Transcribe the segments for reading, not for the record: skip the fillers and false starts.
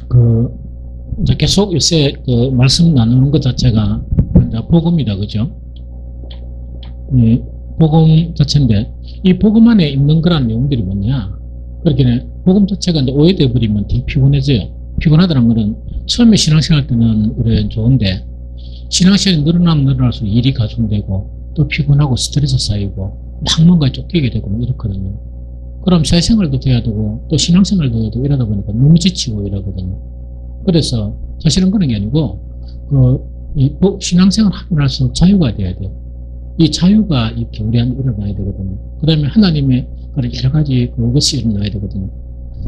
그, 이제 계속 요새 그 말씀 나누는 것 자체가 이제 복음이다, 그죠? 이 복음 자체인데, 이 복음 안에 있는 그런 내용들이 뭐냐? 그렇게 복음 자체가 이제 오해되어 버리면 되게 피곤해져요. 피곤하다는 거는 처음에 신앙생활 때는 그래 좋은데, 신앙시간이 늘어나면 늘어날수록 일이 가중되고, 또 피곤하고 스트레스 쌓이고, 막 뭔가에 쫓기게 되고, 뭐 이렇거든요. 그럼 사회생활도 돼야 되고, 또 신앙생활도 해야 되고, 이러다 보니까 너무 지치고 이러거든요. 그래서 사실은 그런 게 아니고, 신앙생활 하고 나서 자유가 돼야 돼요. 이 자유가 이렇게 우리한테 일어나야 되거든요. 그 다음에 하나님의 그런 여러 가지 그것이 일어나야 되거든요.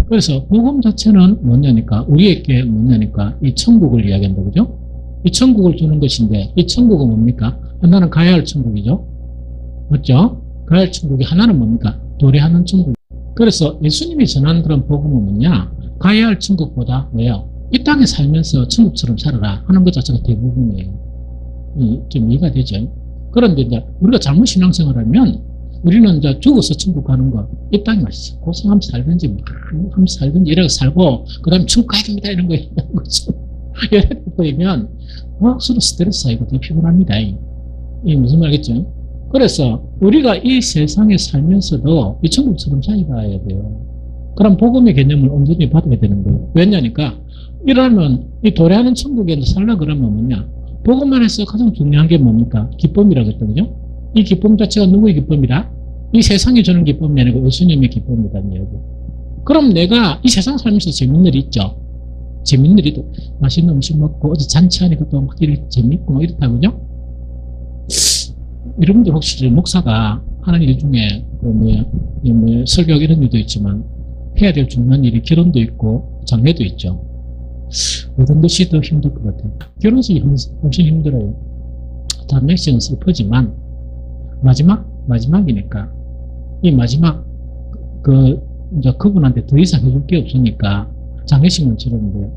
그래서 복음 자체는 뭐냐니까, 우리에게 뭐냐니까, 이 천국을 이야기한다, 그죠? 이 천국을 주는 것인데, 이 천국은 뭡니까? 하나는 가야 할 천국이죠. 맞죠? 가야 할 천국이 하나는 뭡니까? 도래하는 천국. 그래서 예수님이 전하는 그런 복음은 뭐냐? 가야 할 천국보다 뭐예요? 이 땅에 살면서 천국처럼 살아라 하는 것 자체가 대부분이에요. 좀 이해가 되죠? 그런데 이제 우리가 잘못 신앙생활을 하면 우리는 이제 죽어서 천국 가는 거, 이 땅에 고생하면서 살든지, 하면서 살든지, 이렇게 살고, 그 다음에 천국 가야 됩니다, 이런 거, 이런 거죠. 이렇게 보이면, 서로 스트레스 쌓이고 되게 피곤합니다. 이게 무슨 말이겠죠? 그래서 우리가 이 세상에 살면서도 이 천국처럼 살아야 돼요. 그럼 복음의 개념을 온전히 받아야 되는 거예요. 왜냐니까, 이러면 이 도래하는 천국에 살라 그러면 뭐냐? 복음 안에서 가장 중요한 게 뭡니까? 기쁨이라고 했거든요. 이 기쁨 자체가 누구의 기쁨이다? 이 세상이 주는 기쁨이 아니고 예수님의 기쁨이라는 얘기. 그럼 내가 이 세상 살면서 재밌는 일이 있죠. 재밌는 일이 있고, 맛있는 음식 먹고, 어디 잔치하니까 또 막 이렇게 재밌고, 막 이렇다고요? 여러분들 혹시 목사가 하는 일 중에, 설교 이런 일도 있지만, 해야 될 중요한 일이 결혼도 있고, 장례도 있죠. 어떤 것이 더 힘들 것 같아요. 결혼식이 훨씬 힘들어요. 장례식은 슬프지만, 마지막이니까, 이 마지막, 이제 그분한테 더 이상 해줄 게 없으니까, 장례식은 치르는데,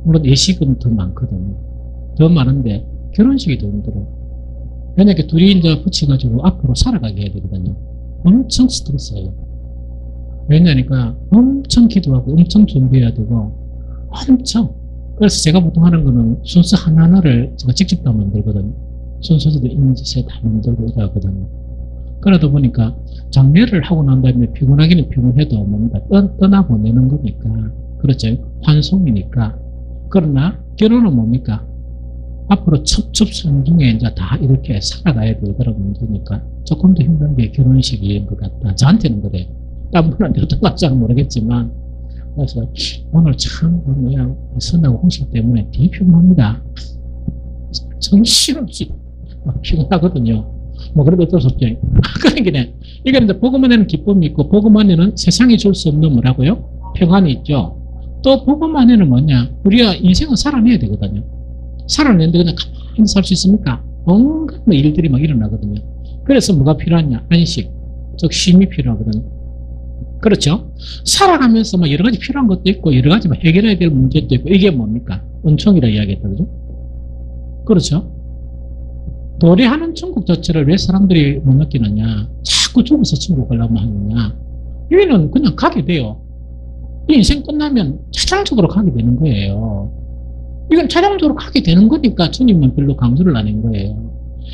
물론 예식은 더 많거든요. 더 많은데, 결혼식이 더 힘들어요. 왜냐하면 둘이 이제 붙여가지고 앞으로 살아가게 해야 되거든요. 엄청 스트레스예요. 왜냐니까, 엄청 기도하고, 엄청 준비해야 되고, 엄청. 그래서 제가 보통 하는 거는 순서 하나하나를 제가 직접 다 만들거든요. 순서도 인지세 다 만들고 이러거든요. 그러다 보니까 장례를 하고 난 다음에 피곤하기는 피곤해도 뭡니까? 떠나보내는 거니까. 그렇죠. 환송이니까. 그러나 결혼은 뭡니까? 앞으로 첩첩산중에 이제 다 이렇게 살아가야 될 그런 문제니까 조금 더 힘든 게 결혼식인 것 같다. 저한테는 그래요. 다른 분한테 어떤 건지는 모르겠지만. 그래서 오늘 참 선하고 홍식 때문에 되게 피곤합니다. 정신없이 피곤하거든요. 그래도 어쩔 수 없죠. 그러니까 이게 이제 복음 안에는 기쁨이 있고 복음 안에는 세상이 줄 수 없는 뭐라고요? 평안이 있죠. 또 복음 안에는 뭐냐? 우리가 인생은 살아내야 되거든요. 살아내는데 그냥 가만히 살 수 있습니까? 온갖 일들이 막 일어나거든요. 그래서 뭐가 필요하냐? 안식, 즉 쉼이 필요하거든요. 그렇죠? 살아가면서 막 여러 가지 필요한 것도 있고 여러 가지 막 해결해야 될 문제도 있고 이게 뭡니까? 은총이라 이야기했다, 그죠? 그렇죠? 도래하는 천국 자체를 왜 사람들이 못 느끼느냐? 자꾸 죽어서 천국 가려고 하느냐? 여기는 그냥 가게 돼요. 이 인생 끝나면 차장적으로 가게 되는 거예요. 이건 차장적으로 가게 되는 거니까 주님은 별로 강조를 안 한 거예요.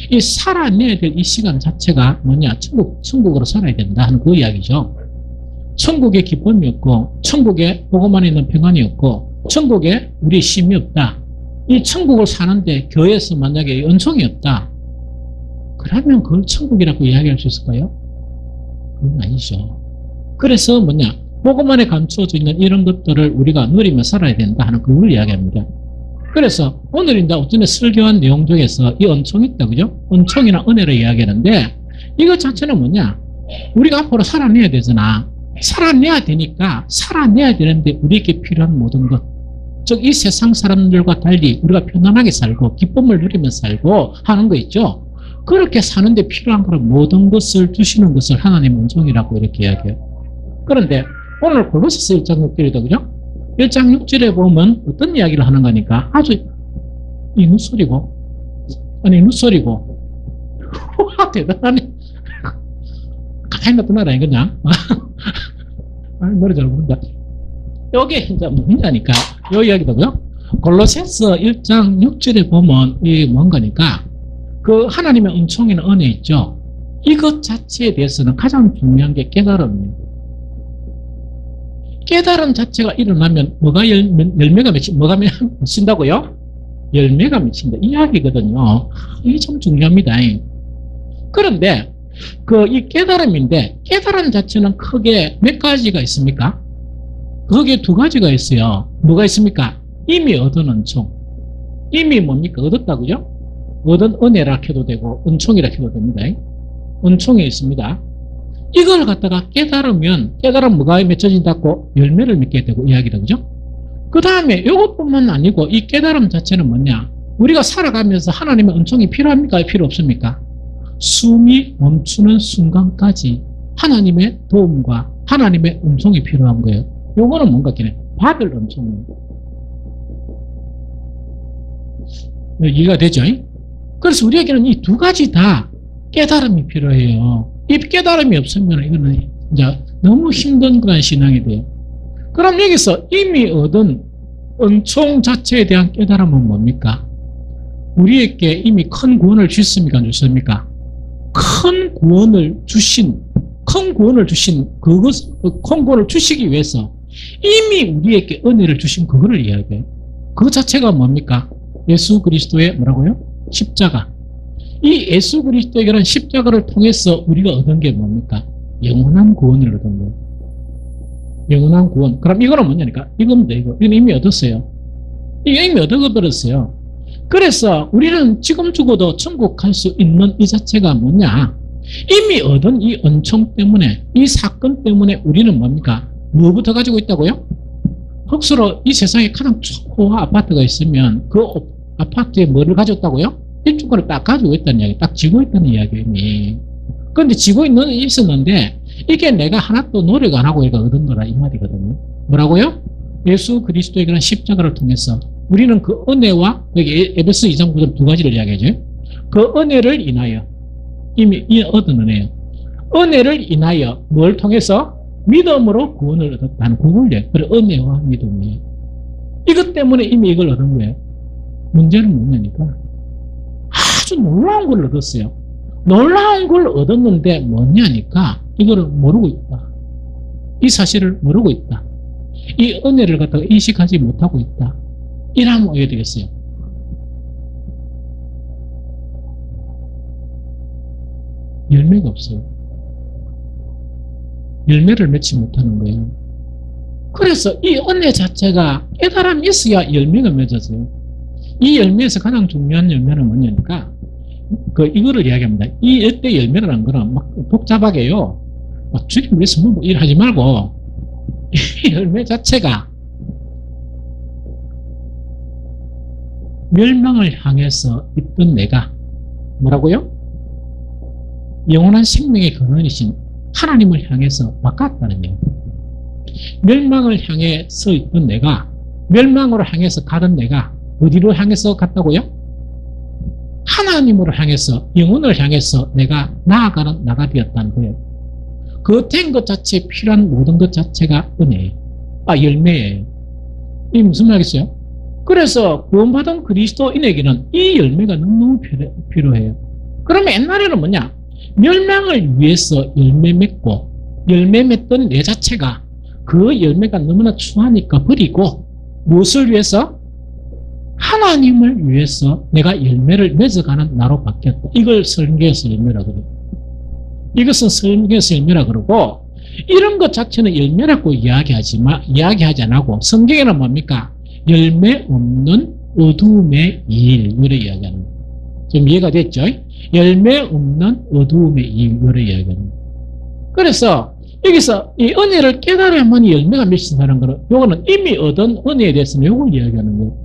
이 살아내야 될 이 시간 자체가 뭐냐? 천국으로 살아야 된다 하는 그 이야기죠. 천국에 기쁨이 없고, 천국에 복음 안에 있는 평안이 없고, 천국에 우리의 쉼이 없다. 이 천국을 사는데 교회에서 만약에 은총이 없다. 그러면 그걸 천국이라고 이야기할 수 있을까요? 그건 아니죠. 그래서 뭐냐? 복음 안에 감추어져 있는 이런 것들을 우리가 누리며 살아야 된다 하는 그걸 이야기합니다. 그래서 오늘 이제 어떤 설교한 내용 중에서 이 은총이 있다, 그죠? 은총이나 은혜를 이야기하는데 이것 자체는 뭐냐? 우리가 앞으로 살아내야 되잖아. 살아내야 되니까 살아내야 되는데 우리에게 필요한 모든 것, 즉 이 세상 사람들과 달리 우리가 편안하게 살고 기쁨을 누리며 살고 하는 거 있죠. 그렇게 사는데 필요한 그런 모든 것을 주시는 것을 하나님의 은총이라고 이렇게 이야기해요. 그런데 오늘 골로새서 1장 6절이다, 그죠? 1장 6절에 보면 어떤 이야기를 하는 거니까 아주 이 눈소리고 와 대단하네. 가만히 놔두나라 이거냐? 노래 잘 부른다. 요게 이제 뭐냐니까, 요 이야기도요. 골로새서 1장 6절에 보면 이게 뭔가니까, 그 하나님의 은총이나 은혜 있죠. 이것 자체에 대해서는 가장 중요한 게 깨달음이에요. 깨달음 자체가 일어나면 뭐가 열매가 맺힌다고요? 열매가 맺힌다. 이야기거든요. 이게 참 중요합니다. 그런데 이 깨달음인데, 깨달음 자체는 크게 몇 가지가 있습니까? 거기에 두 가지가 있어요. 뭐가 있습니까? 이미 얻은 은총. 이미 뭡니까? 얻었다고요? 얻은 은혜라 해도 되고 은총이라 해도 됩니다. 은총이 있습니다. 이걸 갖다가 깨달으면, 깨달으면 뭐가 맺혀진다고? 열매를 맺게 되고 이야기다. 그죠? 그 다음에 이것뿐만 아니고 이 깨달음 자체는 뭐냐? 우리가 살아가면서 하나님의 은총이 필요합니까? 필요 없습니까? 숨이 멈추는 순간까지 하나님의 도움과 하나님의 은총이 필요한 거예요. 요거는 뭔가 받을 은총이에요. 이해가 되죠? 그래서 우리에게는 이 두 가지 다 깨달음이 필요해요. 이 깨달음이 없으면 이거는 이제 너무 힘든 그런 신앙이 돼요. 그럼 여기서 이미 얻은 은총 자체에 대한 깨달음은 뭡니까? 우리에게 이미 큰 구원을 주셨습니까? 안 주셨습니까? 큰 구원을 주신 큰 구원을 주시기 위해서 이미 우리에게 은혜를 주신 그거를 이야기해요. 그 자체가 뭡니까? 예수 그리스도의 뭐라고요? 십자가. 이 예수 그리스도의 십자가를 통해서 우리가 얻은 게 뭡니까? 영원한 구원을 얻은 거예요. 영원한 구원. 그럼 이거는 뭐냐니까? 이겁니다, 이거. 이건 이미 얻었어요. 이게 이미 얻어버렸어요. 그래서 우리는 지금 죽어도 천국 갈 수 있는 이 자체가 뭐냐? 이미 얻은 이 은총 때문에, 이 사건 때문에 우리는 뭡니까? 뭐부터 가지고 있다고요? 흙수로 이 세상에 가장 초호화 아파트가 있으면 그 아파트에 뭐를 가졌다고요? 일주권을 딱 가지고 있다는 이야기, 딱 쥐고 있다는 이야기예요. 그런데 쥐고 있었는데 이게 내가 하나도 노력 안 하고 얘가 얻은 거라 이 말이거든요. 뭐라고요? 예수 그리스도의 그런 십자가를 통해서 우리는 그 은혜와, 여기 에베소 2장 9절 두 가지를 이야기하죠. 그 은혜를 인하여, 이미 얻은 은혜요. 은혜를 인하여 뭘 통해서? 믿음으로 구원을 얻었다는 그걸 그래, 은혜와 믿음이에요. 이것 때문에 이미 이걸 얻은 거예요. 문제는 뭐냐니까 아주 놀라운 걸 얻었어요. 놀라운 걸 얻었는데 뭐냐니까 이거를 모르고 있다. 이 사실을 모르고 있다. 이 은혜를 갖다가 인식하지 못하고 있다. 이라면 어떻게 되겠어요? 열매가 없어요. 열매를 맺지 못하는 거예요. 그래서 이 은혜 자체가 깨달음이 있어야 열매가 맺어져요. 이 열매에서 가장 중요한 열매는 뭐냐니까 이거를 이야기합니다. 이때 열매라는 거는 막 복잡하게요. 막 주님 위해서 뭐 일하지 말고 이 열매 자체가 멸망을 향해서 있던 내가 뭐라고요? 영원한 생명의 근원이신 하나님을 향해서 바꿨다는 얘기예요. 멸망을 향해 서 있던 내가 멸망으로 향해서 가던 내가 어디로 향해서 갔다고요? 하나님으로 향해서 영혼을 향해서 내가 나아가는 나가 되었다는 거예요. 그 된 것 자체에 필요한 모든 것 자체가 은혜예요. 열매예요. 이게 무슨 말이겠어요? 그래서 구원받은 그리스도인에게는 이 열매가 너무너무 필요해요. 그러면 옛날에는 뭐냐? 멸망을 위해서 열매 맺고 열매 맺던 내 자체가 그 열매가 너무나 추하니까 버리고 무엇을 위해서? 하나님을 위해서 내가 열매를 맺어가는 나로 바뀌었다. 이걸 성경에서 열매라고 그래요. 이것은 성경에서 열매라 그러고 이런 것 자체는 열매라고 이야기하지 안 하고 성경에는 뭡니까? 열매 없는 어두움의 일 이래 이야기하는 거예요. 좀 이해가 됐죠? 열매 없는 어두움의 일 이래 이야기하는 거예요. 그래서 여기서 이 은혜를 깨달아야만 열매가 맺힌다는 거는 요거는 이미 얻은 은혜에 대해서는 요걸 이야기하는 거예요.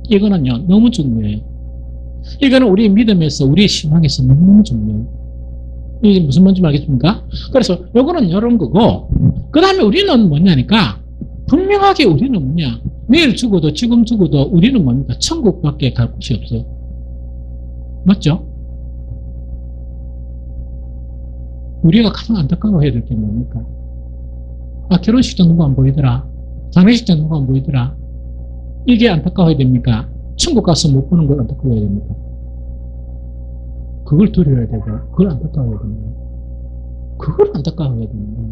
이거는요 너무 중요해요. 이거는 우리 믿음에서 우리 신앙에서 너무 중요해요. 이게 무슨 말인지 알겠습니까? 그래서 요거는 이런 거고 그 다음에 우리는 뭐냐니까 분명하게 우리는 뭐냐 내일 죽어도 지금 죽어도 우리는 뭡니까? 천국밖에 갈 곳이 없어요. 맞죠? 우리가 가장 안타까워해야 될 게 뭡니까? 결혼식도 누구 안 보이더라. 장례식장 누가 보이더라? 이게 안타까워야 됩니까? 천국 가서 못 보는 걸 안타까워야 됩니까? 그걸 두려워야 되고, 그걸 안타까워야 됩니다. 그걸 안타까워야 됩니다.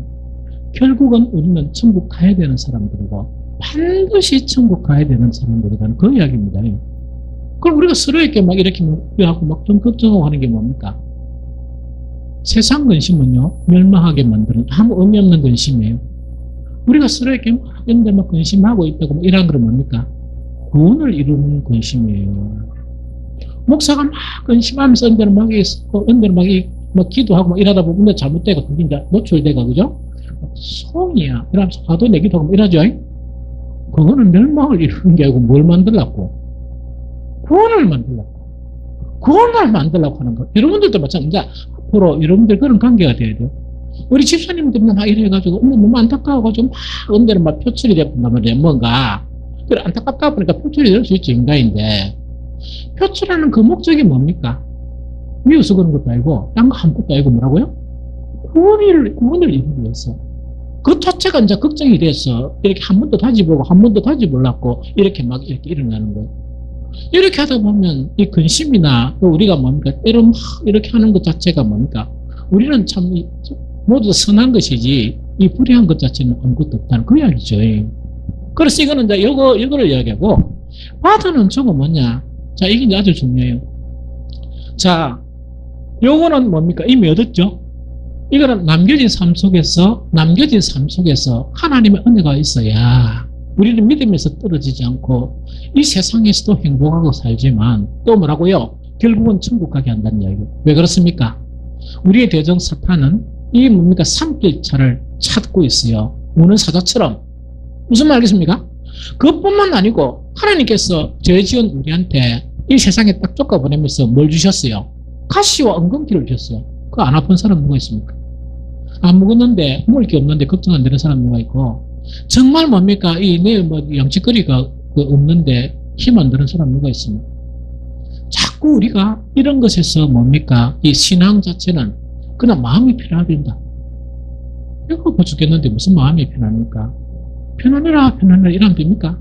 결국은 우리는 천국 가야 되는 사람들이고, 반드시 천국 가야 되는 사람들이라는 그 이야기입니다. 그럼 우리가 서로에게 막 이렇게 하고 막 좀 걱정하고 하는 게 뭡니까? 세상 근심은요, 멸망하게 만드는 아무 의미 없는 근심이에요. 우리가 서로에게 막 이런데 막 근심하고 있다고 이런 건 뭡니까? 구원을 이루는 근심이에요. 목사가 막 근심하면서 언제는 막 기도하고 막 이러다 보면 잘못되고 그게 이제 노출되고, 그죠? 성이야. 이러면서 화도 내기도 하고 이러죠? 그거는 멸망을 이루는 게 아니고 뭘 만들려고? 구원을 만들려고. 구원을 만들려고 하는 거. 여러분들도 마찬가지입니다. 앞으로 여러분들 그런 관계가 돼야 돼요. 우리 집사님들만 막 이래가지고, 너무 안타까워가지고, 막, 언제는 막 표출이 됐단 말이에요, 뭔가. 그래, 안타깝다 보니까 표출이 될 수 있지, 인간인데. 표출하는 그 목적이 뭡니까? 미워서 그런 것도 아니고, 딴 거 아무것도 아니고 뭐라고요? 구원을 이루기 위해서. 그 자체가 이제 걱정이 돼서, 이렇게 한 번 더 다지보고, 한 번 더 다지보려고, 이렇게 막 이렇게 일어나는 거예요. 이렇게 하다 보면, 이 근심이나, 우리가 뭡니까? 때로 막 이렇게 하는 것 자체가 뭡니까? 우리는 참, 모두 선한 것이지, 이 불의한 것 자체는 아무것도 없다는 그 이야기죠. 그래서 이거는 이제 이거를 이야기하고, 받은 저거 뭐냐? 자, 이게 이제 아주 중요해요. 자, 요거는 뭡니까? 이미 얻었죠? 이거는 남겨진 삶 속에서 하나님의 은혜가 있어야 우리는 믿음에서 떨어지지 않고 이 세상에서도 행복하고 살지만 또 뭐라고요? 결국은 천국 가게 한다는 이야기예요. 왜 그렇습니까? 우리의 대적 사탄은 이 뭡니까? 산길차를 찾고 있어요. 우는 사자처럼. 무슨 말 알겠습니까? 그것뿐만 아니고 하나님께서 죄 지은 우리한테 이 세상에 딱 쫓아 보내면서 뭘 주셨어요? 가시와 엉겅퀴를 주셨어요. 그거 안 아픈 사람 누가 있습니까? 안 먹었는데 먹을 게 없는데 걱정 안 되는 사람 누가 있고, 정말 뭡니까? 이 내일 뭐 양치거리가 없는데 힘 안 드는 사람 누가 있습니까? 자꾸 우리가 이런 것에서 뭡니까? 이 신앙 자체는 그냥 마음이 편하된다. 배고파 죽겠는데 무슨 마음이 편합니까? 편안해라 이러면 됩니까?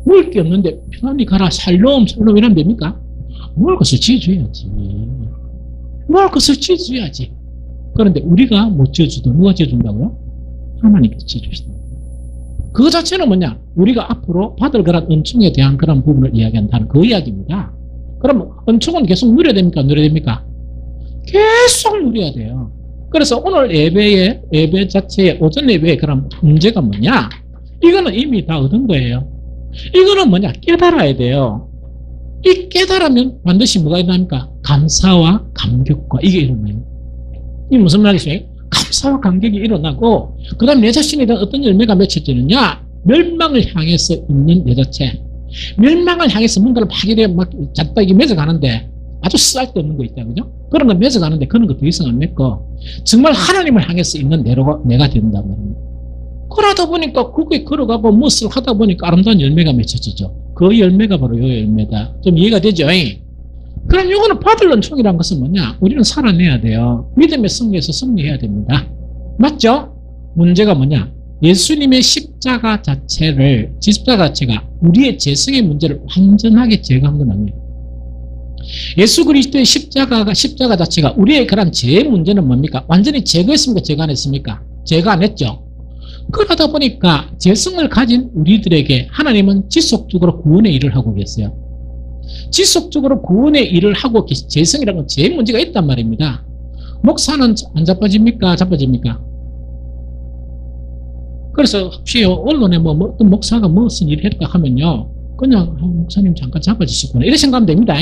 먹을 게 없는데 편안히 가라 살롬 이러면 됩니까? 먹을 것을 지어줘야지. 그런데 우리가 못 지어주도 누가 지어준다고요? 하나님께서 지어주신다. 그 자체는 뭐냐? 우리가 앞으로 받을 그런 은총에 대한 그런 부분을 이야기한다는 그 이야기입니다. 그럼 은총은 계속 누려야 됩니까? 누려야 됩니까? 계속 누려야 돼요. 그래서 오늘 예배 자체의 오전 예배의 그런 문제가 뭐냐? 이거는 이미 다 얻은 거예요. 이거는 뭐냐? 깨달아야 돼요. 이 깨달으면 반드시 뭐가 일어납니까? 감사와 감격과 이게 일어나요. 이게 무슨 말이겠어요? 감사와 감격이 일어나고, 그 다음 내 자신에 대한 어떤 열매가 맺혀지느냐? 멸망을 향해서 있는 내 자체. 멸망을 향해서 뭔가를 막 잡다 이게 맺어가는데, 아주 쓸데없는 거 있다, 그죠? 그런 거 맺어가는데, 그런 거 더 이상 안 맺고, 정말 하나님을 향해서 있는 내가 된다고 합니다. 그러다 보니까 그게 걸어가고 무엇을 하다 보니까 아름다운 열매가 맺혀지죠. 그 열매가 바로 요 열매다. 좀 이해가 되죠? 그럼 이거는 받을 은총이라는 것은 뭐냐? 우리는 살아내야 돼요. 믿음의 승리에서 승리해야 됩니다. 맞죠? 문제가 뭐냐? 예수님의 십자가 자체가 우리의 죄성의 문제를 완전하게 제거한 건 아니에요. 예수 그리스도의 십자가 자체가 우리의 그런 죄의 문제는 뭡니까? 완전히 제거했습니까? 제거 안 했습니까? 제거 안 했죠. 그러다 보니까 죄성을 가진 우리들에게 하나님은 지속적으로 구원의 일을 하고 계세요. 지속적으로 구원의 일을 하고 죄성이라는 건 죄의 문제가 있단 말입니다. 목사는 안 자빠집니까? 자빠집니까? 그래서 혹시 언론에 어떤 목사가 무슨 일을 했다 하면요, 그냥 목사님 잠깐 자빠지셨구나 이렇게 생각하면 됩니다.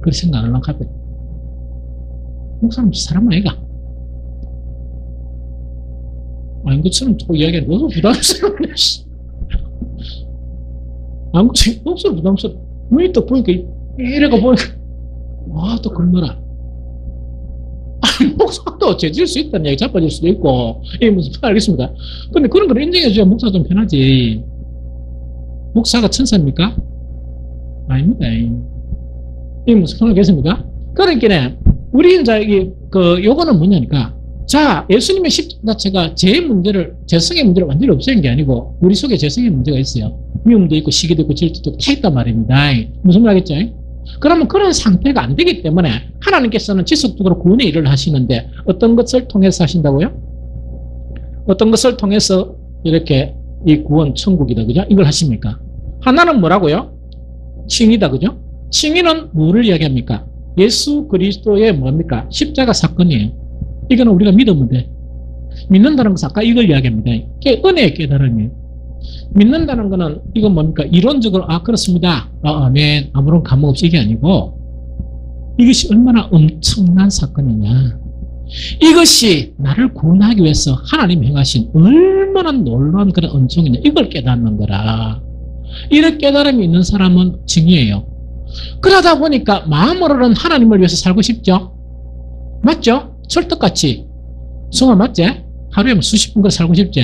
그렇게 생각 안 하려고 하거든요. 목사님 사람 아이가? 아닌 것처럼 또 이야기하는 너무 부담스럽네. 아무튼 너무 부담스러워. 왜 또 보니까 이래가 보니까 또 겁나라. 목사도 죄질 수 있다는 얘기, 자빠질 수도 있고 이게 무슨 말 알겠습니까? 근데 그런 걸 인정해줘야 목사 좀 편하지. 목사가 천사입니까? 아닙니다. 이게 무슨 말 알겠습니까? 그러니까 우리 이제 요거는 뭐냐니까 자, 예수님의 십자가 자체가 죄성의 문제를 완전히 없애는 게 아니고 우리 속에 죄성의 문제가 있어요. 미움도 있고 시기도 있고 질투도 있고 다 있단 말입니다. 무슨 말 하겠죠? 그러면 그런 상태가 안 되기 때문에 하나님께서는 지속적으로 구원의 일을 하시는데 어떤 것을 통해서 하신다고요? 어떤 것을 통해서 이렇게 이 구원 천국이다, 그죠? 이걸 하십니까? 하나는 뭐라고요? 칭의다, 그죠? 칭의는 뭐를 이야기합니까? 예수 그리스도의 뭡니까? 십자가 사건이에요. 이거는 우리가 믿으면 돼. 믿는다는 것은 아까 이걸 이야기합니다. 이게 은혜의 깨달음이에요. 믿는다는 것은 이건 뭡니까? 이론적으로 그렇습니다. 아멘. 아무런 감흥 없이 이게 아니고 이것이 얼마나 엄청난 사건이냐. 이것이 나를 구원하기 위해서 하나님 행하신 얼마나 놀라운 그런 은총이냐. 이걸 깨닫는 거라. 이런 깨달음이 있는 사람은 증이에요. 그러다 보니까 마음으로는 하나님을 위해서 살고 싶죠? 맞죠? 철떡같이. 정말 맞지? 하루에 뭐 수십 분 그래 살고 싶지?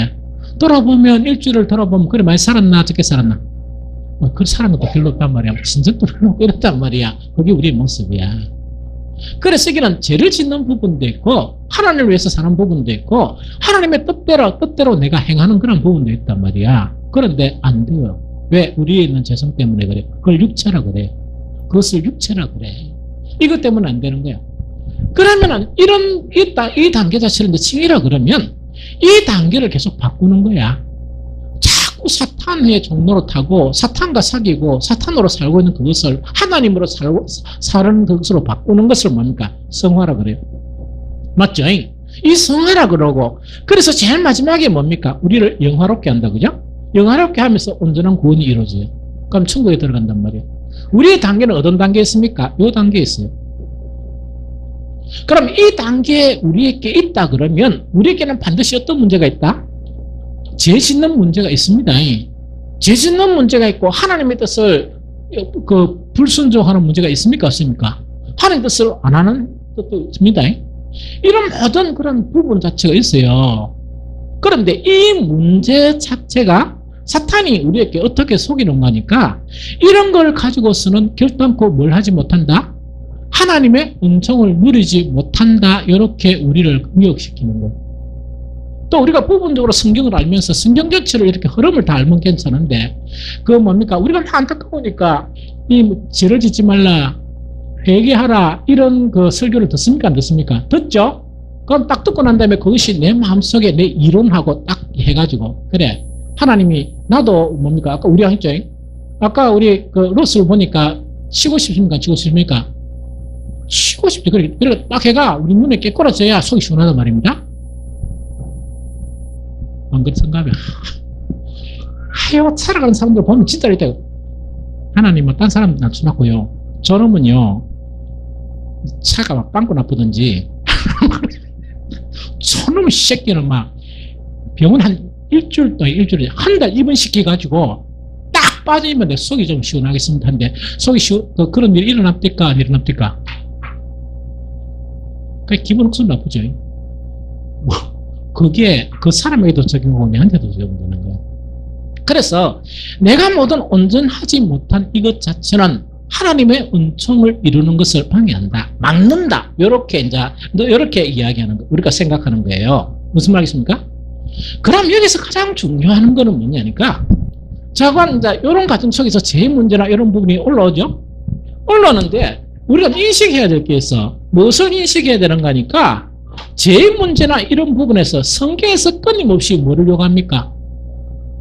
돌아보면 일주일을 돌아보면 그래 많이 살았나 적게 살았나? 그래 사는 것도 별로 없단 말이야. 진정도 별로 없고 이렇단 말이야. 그게 우리의 모습이야. 그래서 여기는 죄를 짓는 부분도 있고 하나님을 위해서 사는 부분도 있고 하나님의 뜻대로 내가 행하는 그런 부분도 있단 말이야. 그런데 안 돼요. 왜? 우리에 있는 죄성 때문에 그래. 그걸 육체라 그래. 그것을 육체라 그래. 이것 때문에 안 되는 거야. 그러면은 이 단계 자체를 이제 칭의라 그러면 이 단계를 계속 바꾸는 거야. 자꾸 사탄의 종로로 타고 사탄과 사귀고 사탄으로 살고 있는 그것을 하나님으로 사는 그것으로 바꾸는 것을 뭡니까? 성화라 그래요. 맞죠? 이 성화라 그러고 그래서 제일 마지막에 뭡니까? 우리를 영화롭게 한다, 그죠? 영화롭게 하면서 온전한 구원이 이루어져요. 그럼 천국에 들어간단 말이에요. 우리의 단계는 어떤 단계에 있습니까? 이 단계에 있어요. 그럼 이 단계에 우리에게 있다 그러면 우리에게는 반드시 어떤 문제가 있다? 죄 짓는 문제가 있습니다. 죄 짓는 문제가 있고 하나님의 뜻을 불순종하는 문제가 있습니까? 없습니까? 하나님의 뜻을 안 하는 뜻도 있습니다. 이런 모든 그런 부분 자체가 있어요. 그런데 이 문제 자체가 사탄이 우리에게 어떻게 속이는 거니까 이런 걸 가지고서는 결단코 뭘 하지 못한다? 하나님의 은총을 누리지 못한다. 이렇게 우리를 미혹시키는 거예요. 또 우리가 부분적으로 성경을 알면서 성경 전체를 이렇게 흐름을 다 알면 괜찮은데 그거 뭡니까? 우리가 안타까우니까 이 죄를 짓지 말라, 회개하라 이런 그 설교를 듣습니까? 안 듣습니까? 듣죠? 그럼 딱 듣고 난 다음에 그것이 내 마음속에 내 이론하고 딱 해가지고 그래 하나님이 나도 뭡니까? 아까 우리가 했죠? 아까 우리 그 로스를 보니까 쉬고 싶습니까? 쉬고 싶습니까? 쉬고 싶죠. 그래 딱 해가 우리 눈에 깨꼬라져야 속이 시원하단 말입니다. 안 그렇던가면 하여 살아가는 사람들 보면 진짜 이렇게 하나님은 딴 사람 낮춰놨고요. 저놈은요 차가 막 빵꾸 나쁘든지 저놈의 새끼는 막 병원 한 일주일에 한 달 입원시켜가지고 딱 빠지면 내 속이 좀 시원하겠습니다 한데 속이 그런 일이 일어납니까? 안 일어납니까? 그 기분 억수로 나쁘죠. 그게 그 사람에게도 적용하고 내한테도 적용되는 거예요. 그래서 내가 뭐든 온전하지 못한 이것 자체는 하나님의 은총을 이루는 것을 방해한다, 막는다. 이렇게 이야기하는 거, 우리가 생각하는 거예요. 무슨 말이겠습니까? 그럼 여기서 가장 중요한 거는 뭐냐니까, 자관 이제 이런 과정 속에서 제 문제나 이런 부분이 올라오죠. 올라오는데 우리가 인식해야 될 게 있어. 무엇을 인식해야 되는 거니까? 제 문제나 이런 부분에서 성경에서 끊임없이 뭐를 요구합니까?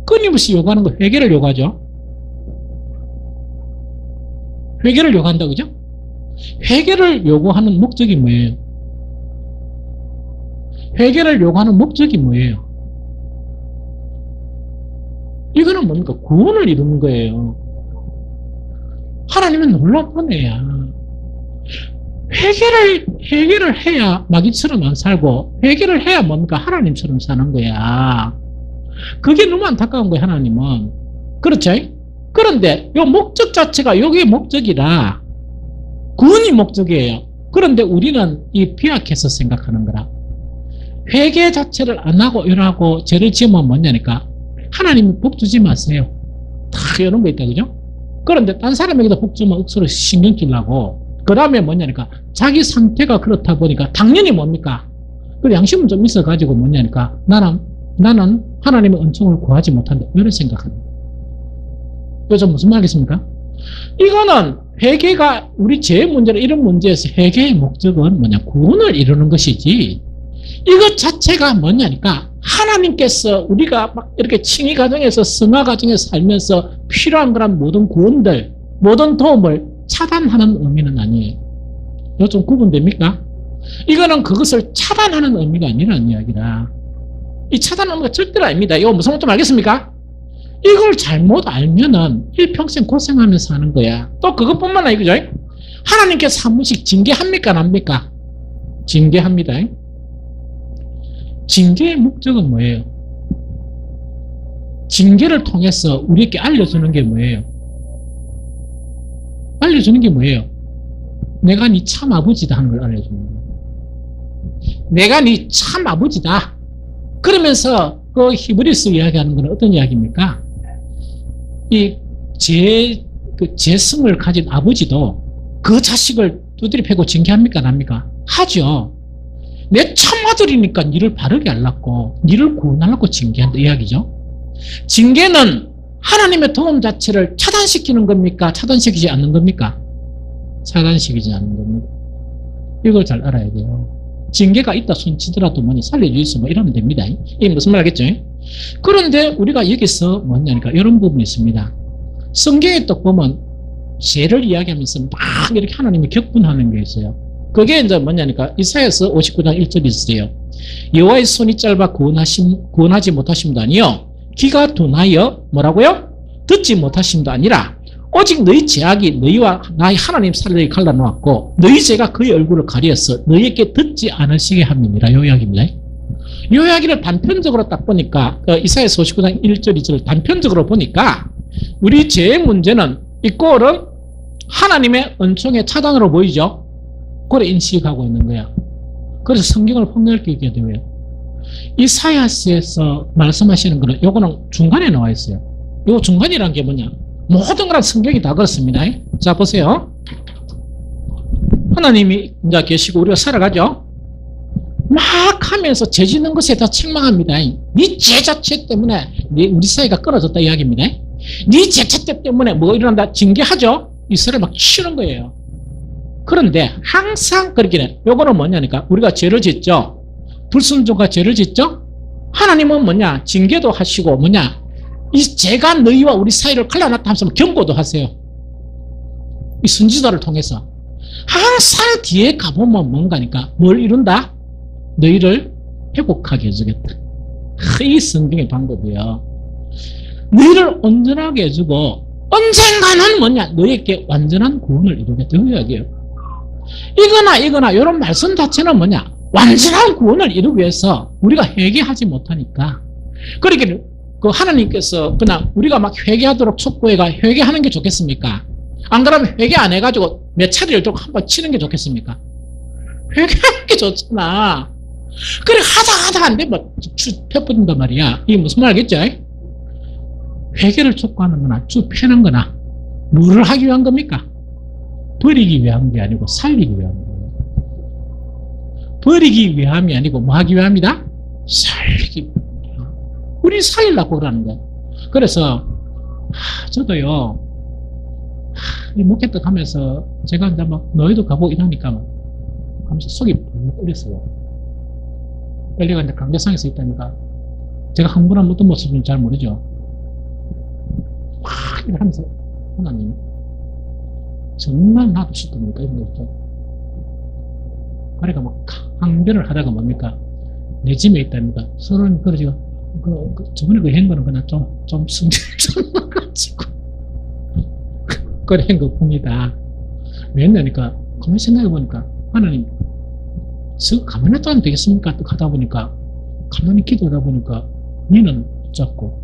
끊임없이 요구하는 거 회개를 요구하죠. 회개를 요구한다, 그죠? 회개를 요구하는 목적이 뭐예요? 회개를 요구하는 목적이 뭐예요? 이거는 뭡니까? 구원을 이루는 거예요. 하나님은 놀라운 은혜야. 회개를 해야 마귀처럼 안 살고, 회개를 해야 뭡니까? 하나님처럼 사는 거야. 그게 너무 안타까운 거야, 하나님은. 그렇죠? 그런데 이 목적 자체가 여기에 목적이라, 구원이 목적이에요. 그런데 우리는 이 비약해서 생각하는 거라. 회개 자체를 안 하고 이러고 죄를 지으면 뭐냐니까, 하나님이 복 주지 마세요. 다 이런 거 있다, 그죠? 그런데 딴 사람에게도 복 주면 억수로 신경 쓰려고, 그 다음에 뭐냐니까, 자기 상태가 그렇다 보니까 당연히 뭡니까? 그 양심은 좀 있어가지고 뭐냐니까 나는 하나님의 은총을 구하지 못한다. 이런 생각합니다. 그래서 무슨 말이겠습니까? 이거는 회개가 우리 죄 문제는 이런 문제에서 회개의 목적은 뭐냐? 구원을 이루는 것이지. 이것 자체가 뭐냐니까 하나님께서 우리가 막 이렇게 칭의 과정에서 성화 과정에서 살면서 필요한 그런 모든 구원들, 모든 도움을 차단하는 의미는 아니에요. 이거 좀 구분됩니까? 이거는 그것을 차단하는 의미가 아니라는 이야기다. 이 차단하는 거 절대로 아닙니다. 이거 무슨 말인지 알겠습니까? 이걸 잘못 알면은 일평생 고생하면서 하는 거야. 또 그것뿐만 아니고 하나님께서 한 번씩 징계합니까? 안 합니까? 징계합니다. 징계의 목적은 뭐예요? 징계를 통해서 우리에게 알려주는 게 뭐예요? 알려주는 게 뭐예요? 내가 네 참 아버지다 하는 걸 알려주는 거예요. 내가 네 참 아버지다. 그러면서 그 히브리서 이야기하는 건 어떤 이야기입니까? 이 재성을 가진 아버지도 그 자식을 두드려 패고 징계합니까? 안 합니까? 하죠. 내 참아들이니까 니를 바르게 하려고, 니를 구원하려고 징계한다 이야기죠. 징계는 하나님의 도움 자체를 차단시키는 겁니까? 차단시키지 않는 겁니까? 차단시키지 않는 겁니다. 이걸 잘 알아야 돼요. 징계가 있다 손치더라도 뭐니 살려주있어 뭐 이러면 됩니다. 이게 무슨 말 하겠죠? 그런데 우리가 여기서 뭐냐니까 이런 부분이 있습니다. 성경에 또 보면 죄를 이야기하면서 막 이렇게 하나님이 격분하는 게 있어요. 그게 이제 뭐냐니까 이사야서 59장 1절이 있어요. 여호와의 손이 짧아 구원하지 못하심도 아니요 귀가 둔하여 뭐라고요? 듣지 못하심도 아니라 오직 너희 죄악이 너희와 나의 하나님 사이를 갈라놓았고 너희 죄가 그의 얼굴을 가리어서 너희에게 듣지 않으시게 함이니라. 요 이야기입니다. 요 이야기를 단편적으로 딱 보니까 이사야서 59장 1절 2절을 단편적으로 보니까 우리 죄의 문제는 이 꼴은 하나님의 은총의 차단으로 보이죠. 그걸 인식하고 있는 거야. 그래서 성경을 폭넓게 읽게 되고요. 이사야서에서 말씀하시는 거는 요거는 중간에 나와 있어요. 요 중간이란 게 뭐냐? 모든 거랑 성경이 다 그렇습니다. 자 보세요. 하나님이 이제 계시고 우리가 살아가죠. 막 하면서 죄 짓는 것에 다 책망합니다. 네 죄 자체 때문에 우리 사이가 끊어졌다 이야기입니다. 네 죄 자체 때문에 뭐 일어난다 징계하죠. 이스라엘 막 치는 거예요. 그런데 항상 그렇게 요거는 뭐냐니까 우리가 죄를 짓죠. 불순종과 죄를 짓죠. 하나님은 뭐냐 징계도 하시고 뭐냐 이 죄가 너희와 우리 사이를 갈라놨다 하면서 경고도 하세요. 이 선지자를 통해서 항상 뒤에 가보면 뭔가니까 뭘 이룬다? 너희를 회복하게 해주겠다. 이 성경의 방법이에요. 너희를 온전하게 해주고 언젠가는 뭐냐 너희에게 완전한 구원을 이루겠다. 이 이야기예요. 이거나 이런 말씀 자체는 뭐냐 완전한 구원을 이루기 위해서 우리가 회개하지 못하니까 그러니까 그 하나님께서 그냥 우리가 막 회개하도록 촉구해가 회개하는 게 좋겠습니까? 안 그러면 회개 안 해가지고 몇 차례를 좀 한번 치는 게 좋겠습니까? 회개하는 게 좋잖아. 그래 하다 안 되면 펴버린단 말이야. 이게 무슨 말 알겠죠? 회개를 촉구하는 거나 쭉 펴는 거나 뭐를 하기 위한 겁니까? 버리기 위한 게 아니고 살리기 위한 거예요. 버리기 위함이 아니고 뭐 하기 위함이다? 살리기 위함. 우리 살리려고 그러는 거예요. 그래서 저도요 이 목회떡 하면서 제가 이제 막 너희도 가보고 이러니까 하면서 속이 붕 떨렸어요. 떨리가 이제 강대상에서 있다니까 제가 흥분한 어떤 모습인지 잘 모르죠. 막 이렇게 하면서 하나님 정말 놔두실 겁니까? 이런 거 있죠. 그러니까 막 항변을 하다가 뭡니까? 내 집에 있다니까 서로는 그러지가 저번에 그 행거는 그냥 좀 승질 좀 나가지고 그런 것 봅니다. 왜냐니까 가만히 생각해보니까 하나님 가만히 놔두면 되겠습니까? 또 하다 보니까 가만히 기도하다 보니까 니는 붙잡고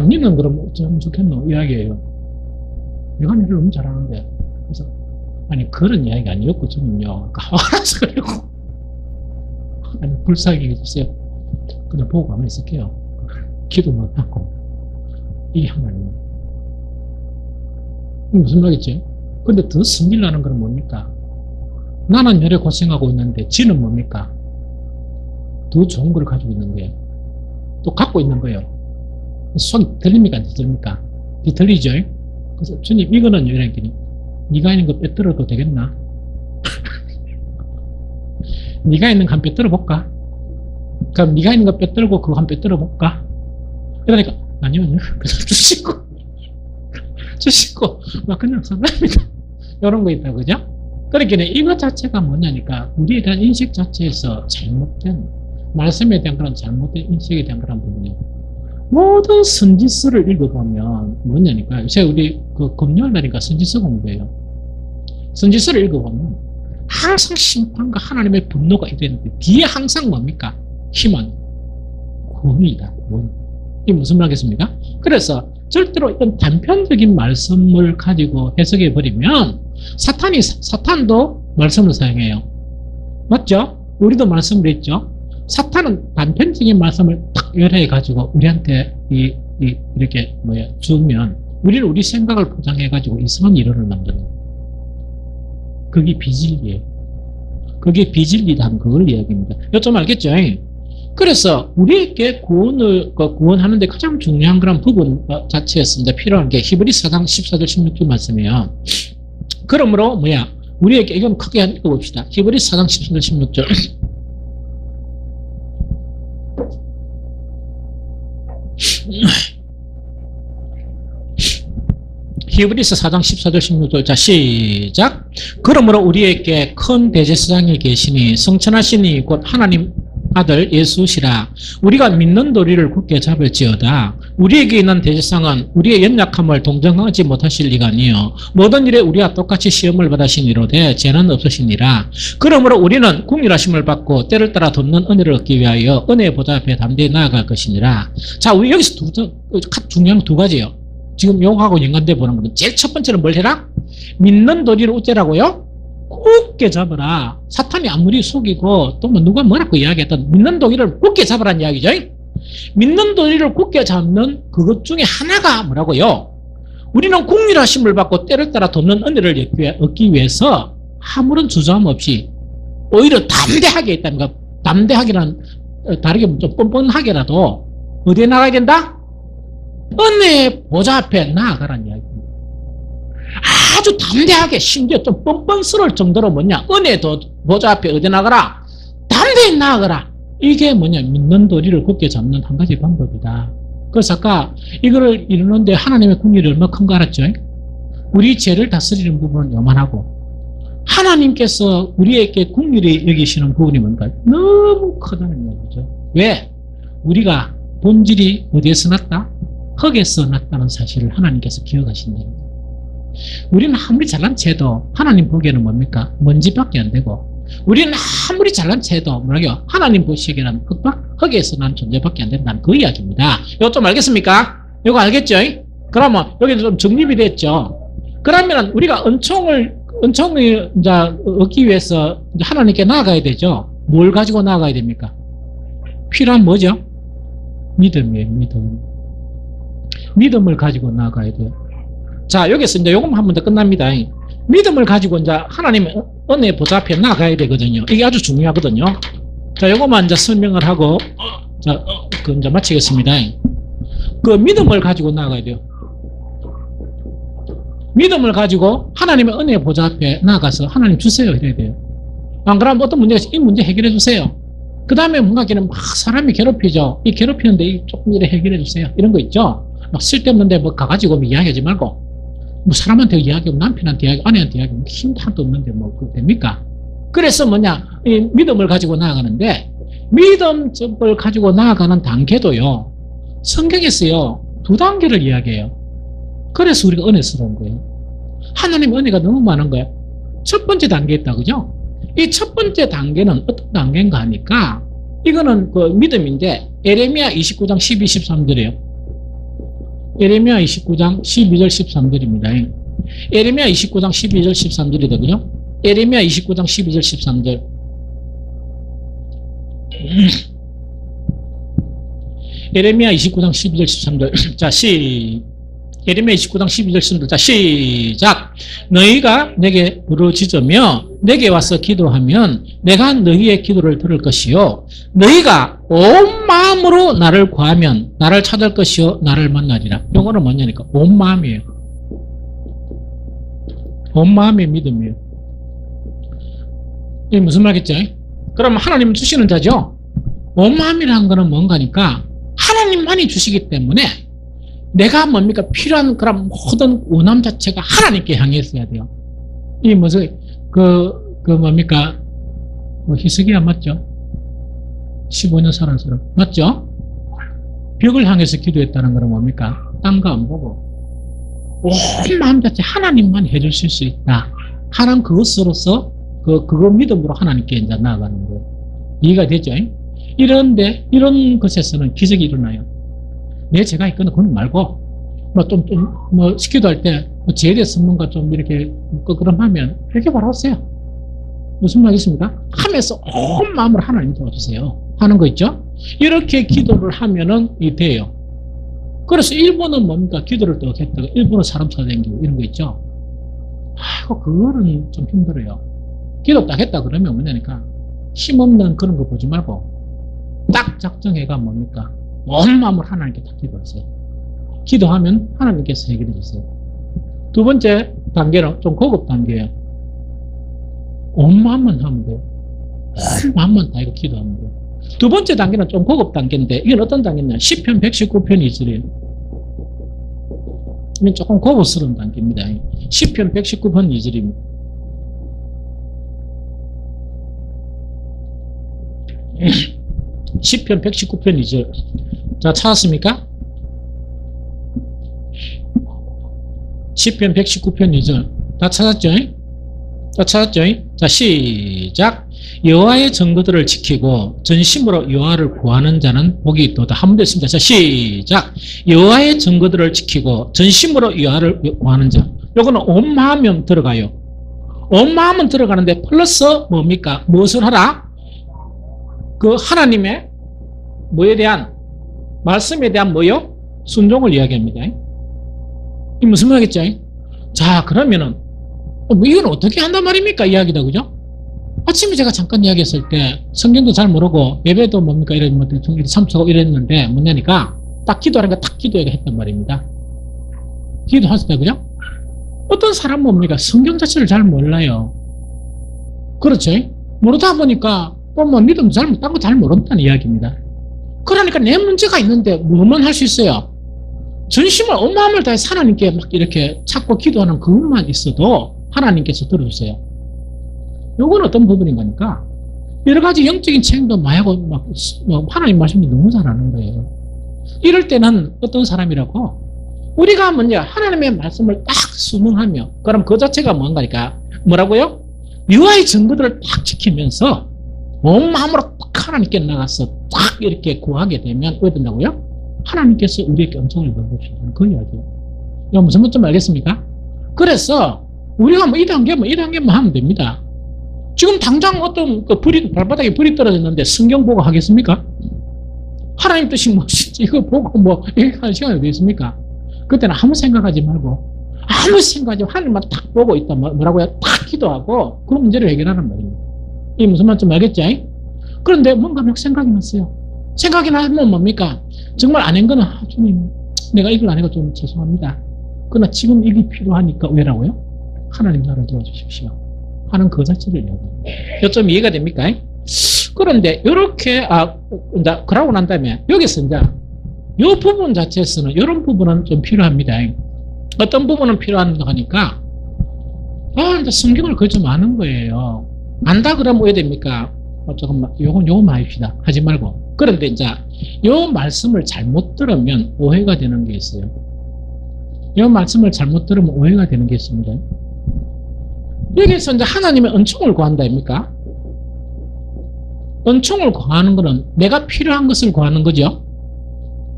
니는 그럼 어쩌면 좋겠노 이야기예요. 내가 일을 너무 잘하는데 그래서 아니 그런 이야기가 아니었고 저는요 알아서 그러고 아니 불쌍하게 해주세요. 그냥 보고 가만히 있을게요. 기도 못하고 이게 하나님 무슨 말이겠지? 근데 더 승질나는 건 뭡니까? 나는 열에 고생하고 있는데 지는 뭡니까? 더 좋은 걸 가지고 있는 거예요. 또 갖고 있는 거예요. 손 들립니까? 안 들립니까? 들리죠? 그래서 주님 이거는 요랬더니 네가 있는 거 빼들어도 되겠나? 네가 있는 거 한 빼들어 볼까? 그럼 네가 있는 거 빼들고 그거 한 빼들어 볼까? 그러니까 아니요. 그래서 주시고 막 그냥 상관입니다. 이런 거 있다 그죠? 그러니까 이것 자체가 뭐냐니까 우리에 대한 인식 자체에서 잘못된 말씀에 대한 그런 잘못된 인식에 대한 그런 부분이에요. 모든 선지서를 읽어보면 뭐냐니까 요새 우리 그 금요일 날이니까 선지서 공부해요. 선지서를 읽어보면 항상 심판과 하나님의 분노가 있는데 뒤에 항상 뭡니까? 희망, 구원이다. 구원. 이게 무슨 말이겠습니까? 그래서 절대로 이런 단편적인 말씀을 가지고 해석해 버리면 사탄도 말씀을 사용해요. 맞죠? 우리도 말씀을 했죠. 사탄은 단편적인 말씀을 탁 열해 가지고 우리한테 이렇게 주면 우리는 우리 생각을 포장해 가지고 이상한 이론을 만드는. 그게 비진리예요. 그게 비진리다 하면 그걸 이야기합니다. 이거 좀 알겠죠? 그래서 우리에게 구원하는데 가장 중요한 그런 부분 자체에서 이제 필요한 게 히브리서 4장 14절 16절 말씀이에요. 그러므로 우리에게 이건 크게 읽어봅시다. 히브리서 4장 14절 16절. 히브리서 4장 14절 16절. 자, 시작. 그러므로 우리에게 큰 대제사장이 계시니 성천하시니 곧 하나님 아들 예수시라. 우리가 믿는 도리를 굳게 잡을지어다. 우리에게 있는 대제사장은 우리의 연약함을 동정하지 못하실 리가 아니요 모든 일에 우리와 똑같이 시험을 받으시니로되 죄는 없으시니라. 그러므로 우리는 긍휼하심을 받고 때를 따라 돕는 은혜를 얻기 위하여 은혜의 보좌 앞에 담대히 나아갈 것이니라. 자, 우리 여기서 중요한 두 가지예요. 지금 요거하고 연관돼 보는 거는 제일 첫 번째는 뭘 해라? 믿는 도리를 어째라고요? 굳게 잡아라. 사탄이 아무리 속이고 또 누가 뭐라고 이야기했던 믿는 도리를 굳게 잡으라는 이야기죠. 믿는 도리를 굳게 잡는 그것 중에 하나가 뭐라고요? 우리는 긍휼하심을 받고 때를 따라 돕는 은혜를 얻기 위해서 아무런 주저함 없이 오히려 담대하게 있다니까. 담대하게는 다르게 좀 뻔뻔하게라도 어디에 나가야 된다? 은혜의 보좌 앞에 나아가라는 이야기입니다. 아주 담대하게 심지어 좀 뻔뻔스러울 정도로 은혜의 보좌 앞에 어디 나가라? 담대히 나아가라. 이게 믿는 도리를 굳게 잡는 한 가지 방법이다. 그래서 아까 이거를 이루는데 하나님의 긍휼이 얼마나 큰 거 알았죠? 우리 죄를 다스리는 부분은 요만하고 하나님께서 우리에게 긍휼히 여기시는 부분이 뭔가 너무 크다는 얘기죠. 왜? 우리가 본질이 어디에서 났다? 흙에서 났다는 사실을 하나님께서 기억하신다는 거예요. 우리는 아무리 잘난 채도 하나님 보기에는 뭡니까? 먼지밖에 안 되고 우리는 아무리 잘난 채도 뭐라고요? 하나님 보시기에는 흙에서 난 존재밖에 안 된다는 그 이야기입니다. 이거 좀 알겠습니까? 이거 알겠죠? 그러면 여기도 좀 정립이 됐죠? 그러면 우리가 은총을 이제 얻기 위해서 하나님께 나아가야 되죠? 뭘 가지고 나아가야 됩니까? 필요한 뭐죠? 믿음이에요, 믿음. 믿음을 가지고 나아가야 돼요. 자, 여기서 이제 요것만 하면 더 끝납니다. 믿음을 가지고 이제 하나님의 은혜의 보좌 앞에 나아가야 되거든요. 이게 아주 중요하거든요. 자, 요것만 이제 설명을 하고, 자, 이제 마치겠습니다. 그 믿음을 가지고 나아가야 돼요. 믿음을 가지고 하나님의 은혜의 보좌 앞에 나아가서 하나님 주세요. 이래야 돼요. 안 그러면 어떤 문제가 있으면 이 문제 해결해 주세요. 그 다음에 뭔가는 막 사람이 괴롭히죠. 이 괴롭히는데 조금 이래 해결해 주세요. 이런 거 있죠. 막 쓸데없는데 뭐 가가지고 이야기하지 말고, 뭐 사람한테 이야기하고 남편한테 이야기하고 아내한테 이야기하고 힘도 하나도 없는데 뭐 그거 됩니까? 그래서 이 믿음을 가지고 나아가는데, 믿음을 가지고 나아가는 단계도요, 성경에서요, 두 단계를 이야기해요. 그래서 우리가 은혜스러운 거예요. 하나님 은혜가 너무 많은 거예요. 첫 번째 단계 있다, 그죠? 이 첫 번째 단계는 어떤 단계인가 하니까, 이거는 그 믿음인데, 에레미야 29장 12, 13절이에요. 에레미야 29장 12절 13절입니다. 에레미야 29장 12절 13절이다, 그죠? 에레미야 29장 12절 13절. 에레미야 29장 12절 13절. 자, 예레미야 29장 12절. 자, 시작. 너희가 내게 부르짖으며 내게 와서 기도하면 내가 너희의 기도를 들을 것이요 너희가 온 마음으로 나를 구하면 나를 찾을 것이요 나를 만나리라. 이거는 뭐냐니까 온 마음이에요. 온 마음의 믿음이에요. 이게 무슨 말겠죠? 그럼 하나님 주시는 자죠. 온 마음이라는 거는 뭔가니까 하나님만이 주시기 때문에 내가 뭡니까? 필요한 그런 모든 원함 자체가 하나님께 향해 있어야 돼요. 이 무슨 뭡니까? 히스기야 맞죠? 15년 살은 사람 맞죠? 벽을 향해서 기도했다는 건 뭡니까? 딴 거 안 보고 온 마음 자체 하나님만 해주실 수 있다. 하나님 그것으로서 그거 믿음으로 하나님께 이제 나아가는 거예요. 이해가 되죠? 이런데 이런 것에서는 기적이 일어나요. 제가 있거나 그건 말고 기도할 때 제대 성문과 좀 이렇게 그럼 하면 이렇게 바로 오세요. 무슨 말이겠습니까? 하면서 온 마음으로 하나님 도와주세요. 하는 거 있죠? 이렇게 기도를 하면은 돼요. 그래서 일본은 뭡니까? 기도를 또 했다가 일본은 사람 찾아다니고 이런 거 있죠? 아이고, 그거는 좀 힘들어요. 기도 딱 했다 그러면 뭐냐니까 힘없는 그런 거 보지 말고 딱 작정해가 뭡니까? 온 마음으로 하나님께 딱 기도하세요. 기도하면 하나님께서 해결해 주세요. 두 번째 단계는 좀 고급 단계예요. 온 마음만 하면 돼요. 온 마음만 다 이거 기도하면 돼요. 두 번째 단계는 좀 고급 단계인데 이건 어떤 단계냐? 시편 119편 2절이에요. 이건 조금 고급스러운 단계입니다. 시편 119편 2절입니다. 시편 119편 2절. 자, 찾았습니까? 시편 119편 2절. 다 찾았죠? 다 찾았죠? 자, 시작. 여호와의 증거들을 지키고 전심으로 여호와를 구하는 자는 복이 있도다. 한 번 더 있습니다. 자, 시작. 여호와의 증거들을 지키고 전심으로 여호와를 구하는 자. 요거는 온 마음은 들어가요. 온 마음은 들어가는데 플러스 뭡니까? 무엇을 하라? 그 하나님의 뭐에 대한 말씀에 대한 뭐요? 순종을 이야기합니다. 이 무슨 말이겠죠? 자, 그러면은 이건 어떻게 한단 말입니까? 이야기다, 그죠? 아침에 제가 잠깐 이야기했을 때 성경도 잘 모르고 예배도 뭡니까? 이런 뭐 참석하고 이랬는데 뭐냐니까 딱 기도하는 거 딱 기도하게 했단 말입니다. 기도하셨다, 그죠? 어떤 사람은 뭡니까? 성경 자체를 잘 몰라요. 그렇죠? 모르다 보니까 뭐 믿음 딴 거 잘 모른다는 이야기입니다. 그러니까 내 문제가 있는데 뭐만 할 수 있어요? 전심을 온 마음을 다해서 하나님께 막 이렇게 찾고 기도하는 그것만 있어도 하나님께서 들어주세요. 요건 어떤 부분인 거니까 여러 가지 영적인 체험도 많이 하고 막 하나님 말씀도 너무 잘하는 거예요. 이럴 때는 어떤 사람이라고 우리가 뭐냐 하나님의 말씀을 딱 순응하며 그럼 그 자체가 뭔가니까 뭐라고요? 여호와의 증거들을 딱 지키면서 온 마음으로 딱 하나님께 나가서 딱 이렇게 구하게 되면 어떻게 된다고요? 하나님께서 우리에게 은총을 넣어주시는 그 이야기예요. 이거 무슨 말인지 알겠습니까? 그래서 우리가 이 단계만 하면 됩니다. 지금 당장 어떤 발바닥에 불이 떨어졌는데 성경 보고 하겠습니까? 하나님 뜻이 무엇인지 이거 보고 이렇게 할 시간이 어디 있습니까? 그때는 아무 생각하지 말고 아무 생각하지 말고 하나님만 딱 보고 있다. 뭐라고요? 딱 기도하고 그 문제를 해결하는 말입니다. 이게 무슨 말인지 알겠지? 그런데 뭔가 막 생각이 났어요. 생각이 나면 뭡니까? 정말 안 한 거는 주님 내가 이걸 안 해서 좀 죄송합니다. 그러나 지금 이게 필요하니까 왜라고요? 하나님 나를 도와주십시오. 하는 그 자체를 이야기합니다. 요점 이해가 됩니까? 그런데 이렇게 이제 그러고 난 다음에 여기서 이제 이 부분 자체에서는 이런 부분은 좀 필요합니다. 어떤 부분은 필요한가 하니까 이제 성경을 거의 좀 아는 거예요. 안다 그러면 왜 됩니까? 조금만 요거 합시다. 하지 말고. 그런데 이제 요 말씀을 잘못 들으면 오해가 되는 게 있어요. 요 말씀을 잘못 들으면 오해가 되는 게 있습니다. 여기서 이제 하나님의 은총을 구한다 입니까? 은총을 구하는 것은 내가 필요한 것을 구하는 거죠.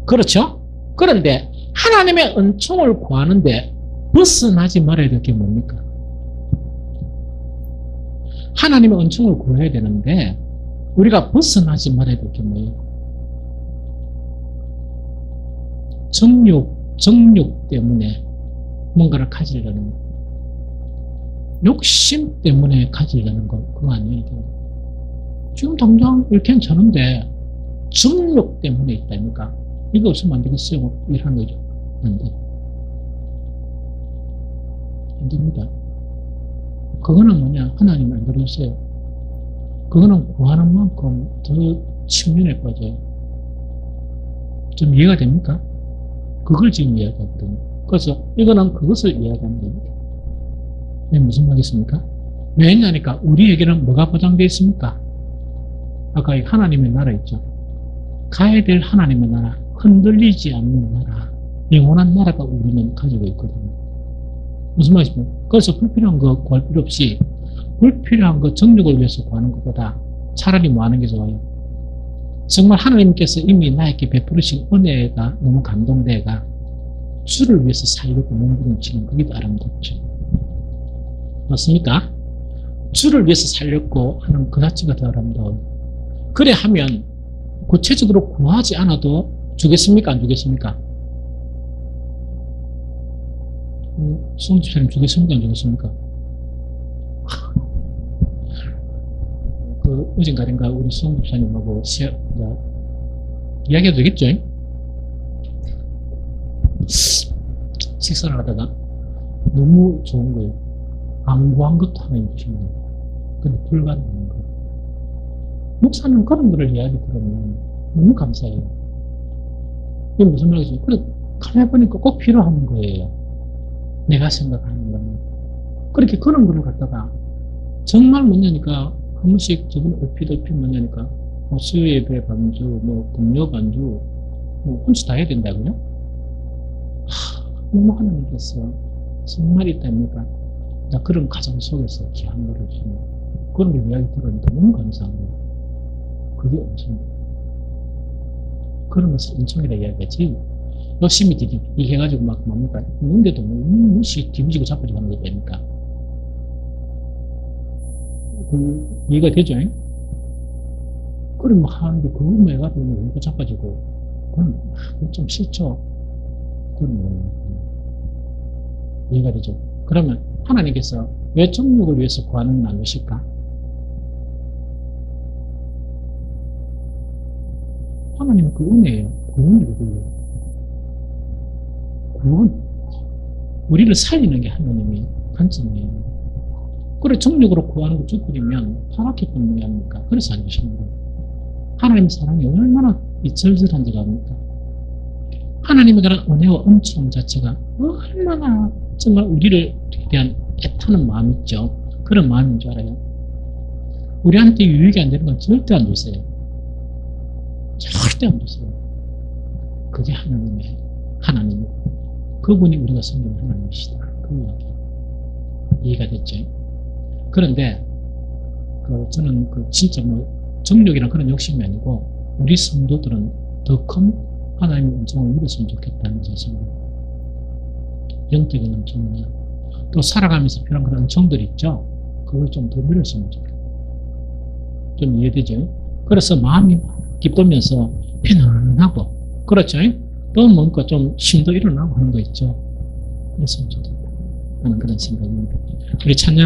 그렇죠? 그런데 하나님의 은총을 구하는데 벗어나지 말아야 될 게 뭡니까? 하나님의 은총을 구해야 되는데 우리가 벗어나지 말아야 될 게 뭐예요? 정욕, 정욕 때문에 뭔가를 가지려는 거. 욕심 때문에 가지려는 거, 그거 아니에요. 지금 당장 이렇게 괜찮은데 정욕 때문에 있다니까. 이거 없으면 안 되겠어요. 이런 거죠. 안 돼. 안 됩니다. 그거는 뭐냐, 하나님 안 들으세요. 그거는 구하는 만큼 더 측면에 빠져요. 좀 이해가 됩니까? 그걸 지금 이야기하거든요. 그래서 이거는 그것을 이야기하는 겁니다. 네, 무슨 말이겠습니까? 왜냐니까 우리에게는 뭐가 보장되어 있습니까? 아까 하나님의 나라 있죠. 가야 될 하나님의 나라, 흔들리지 않는 나라, 영원한 나라가 우리는 가지고 있거든요. 무슨 말이십니까? 그래서 불필요한 거 구할 필요 없이 불필요한 거 정력을 위해서 구하는 것보다 차라리 뭐 하는 게 좋아요? 정말 하나님께서 이미 나에게 베푸르신 은혜가 너무 감동돼가 주를 위해서 살려고 몸부림치는 그게 더 아름답죠. 맞습니까? 주를 위해서 살렸고 하는 그 자체가 더 아름다워요. 그래 하면 구체적으로 구하지 않아도 주겠습니까? 안 주겠습니까? 수홍 집사님 주겠습니까? 안 주겠습니까? 그 어젠가인가 우리 수홍 집사님하고 이야기해도 되겠죠? 식사를 하다가 너무 좋은 거예요. 안 구한 것도 하나님 주신 거예요. 근데 불가능한 거예요. 목사님 그런 거를 이야기 들으면 너무 감사해요. 이게 무슨 말이죠? 그래, 가만히 보니까 꼭 필요한 거예요. 내가 생각하는 거는. 그렇게 그런 거를 갖다가 정말 뭐냐니까 한 번씩 저번 얼핏 뭐냐니까 수요 예배 반주, 금요 반주, 혼자 다 해야 된다고요? 너무 하나님께서 정말 있답니까? 나 그런 가정 속에서 귀한 거를 주는 그런 걸 이야기 들으니까 너무 감사한 거예요. 그게 엄청 그런 것을 엄청이라 이야기하지. 열심히 이렇게 해가지고 막 뭡니까? 있는데도 무시 뒤집지고 자빠지고 하는 거 되니까. 그 이해가 되죠? 그럼 막 하는데 그거 뭐 해가지고 뭐 자빠지고 그건 좀 싫죠. 그건 이해가 되죠? 그러면 하나님께서 왜 정욕을 위해서 구하는 나누실까? 하나님은 그 은혜예요. 구원이에요. 구원. 우리를 살리는 게 하나님의 관점이에요. 그래 정욕으로 구하는 거 죽으리면 파랗게 분명히 합니까? 그래서 안 주시는 거예요. 하나님의 사랑이 얼마나 절절한지 압니까? 하나님에 관한 은혜와 은총 자체가 얼마나 정말 우리를 대한 애타는 마음 있죠. 그런 마음인 줄 알아요. 우리한테 유익이 안 되는 건 절대 안 주세요. 절대 안 주세요. 그게 하나님. 그분이 우리가 섬기는 하나님이시다. 그 이야기. 이해가 됐죠? 그런데, 저는 진짜 정력이란 그런 욕심이 아니고, 우리 성도들은 더 큰 하나님의 은총을 누렸으면 좋겠다는 자신입니다. 영적인 은총이나, 또 살아가면서 필요한 그런 은총들 있죠? 그걸 좀 더 누렸으면 좋겠다. 좀 이해되죠? 그래서 마음이 기쁘면서 편안하고, 그렇죠? 또 뭔가 좀 힘도 일어나고 하는 거 있죠? 그랬으면 좋겠다 하는 그런 생각입니다. 우리 찬양